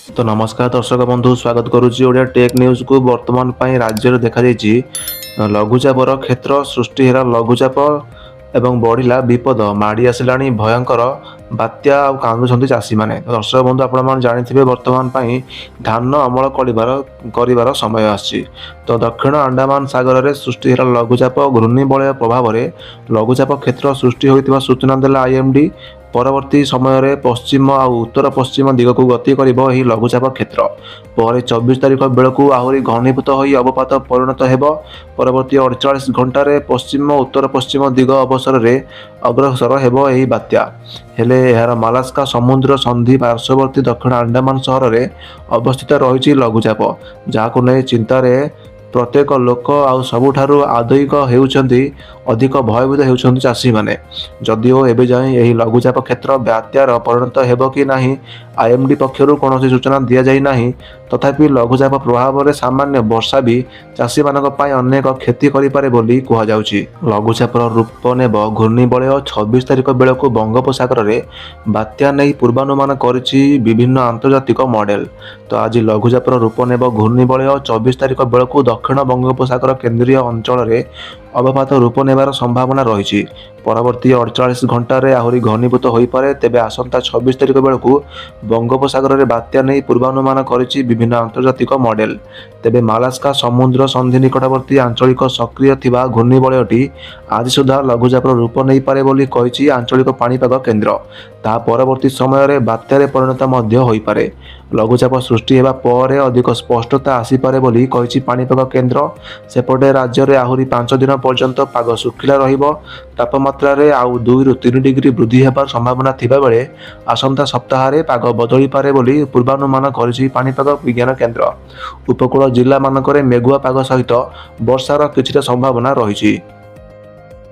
तो नमस्कार दर्शक बंधु स्वागत करुच्ची ओडिया टेक न्यूज को। वर्तमान राज्य में देखा लघुचापर क्षेत्र सृष्टि हेरा लघुचाप एवं बढ़ला विपद माड़ी आसला भयंकर बात्या आ कांदुंट चाषी मैंने। दर्शक बंधु आप जानी वर्तमान धान अमल कर समय आसी। तो दक्षिण अंडमान सागर में सृष्टि हेरा लघुचाप घूर्णिबलय प्रभाव में लघुचाप क्षेत्र सृष्टि होता सूचना देला आईएमडी। परवर्ती समय रे पश्चिम आ उत्तर पश्चिम दिग को गति करिब एही लघुचाप क्षेत्र। पर 24 तारिख बेलू आहरी घनीभूत होई अवपात परिणत हेब। परवर्ती 48 घंटे पश्चिम उत्तर पश्चिम दिग अवसर रे अग्रसर हेब एही बात्या। हेले एहार मालास्का समुद्र संधि पार्श्ववर्ती दक्षिण अंडमान सहर रे अवस्थित रही लघुचाप, जहां नहीं चिंतार प्रत्येक लोक आउ सबुठारु आदयिक हेउछंती अधिक भयभीत हेउछंती चाषी माने। जदिओ एबे जाए यही लघुचाप क्षेत्र बात्यार परिणत हेब कि नाही आईएमडी पक्षरु कौनसी सूचना दिया जाई नाही। तथापि लघुचाप प्रभाव में सामान्य वर्षा भी चाषी मानक पई अनेक क्षति करिपारे बोली कुहा जाउची। लघुचापर रूप नेब घूर्णिबलय 26 तारिख बेलू बंगोपसागर रे बात्या नहीं पूर्वानुमान करिछि विभिन्न आंतर्जातिक मॉडल। तो आज लघुचापर रूप नेब घूर्णिबलय 24 तारिख बेलू दक्षिण बंगोपसागर केन्द्रीय अंचल रे अवपात रूप नेबार संभावना रही। परवर्ती 48 घंटे आहरी घनीभूत हो पारे। तेबे आसंता 26 तारिख बेलू बंगोपसागर रे बात्या नहीं पूर्वानुमान करिछि विभिन्न आंतर्जातिक मॉडल। तेबे मालास्का समुद्र संधि निकटवर्ती आंचलिक सक्रिय थिबा घूर्णिबलयटी आज सुधा लघुचापर रूप नहीं पारे बोली कहिछि आंचलिक पाणीपाग केन्द्र। ता परवर्ती समय रे बात्यारे परिणत मध्य होई पारे। लघुचाप सृष्टि हेबा पर अधिक स्पष्टता आसीपारे बोली कहिछि पाणीपाग केन्द्र। सेपटे राज्य में आहरी 5 दिन पर्यंत पाग सुखिला रहिबो। तापमात्रा रे आउ 2 ରୁ 3 डिग्री वृद्धि हेबार संभावना थिबा बेले आसंता सप्ताह रे पाग बदली पारे बोली पूर्वानुमान करिछि पाणीपाग विज्ञान केन्द्र। उपकूल जिला मानकरे मेघुआ पाग सहित वर्षार किछिटा संभावना रहिछि।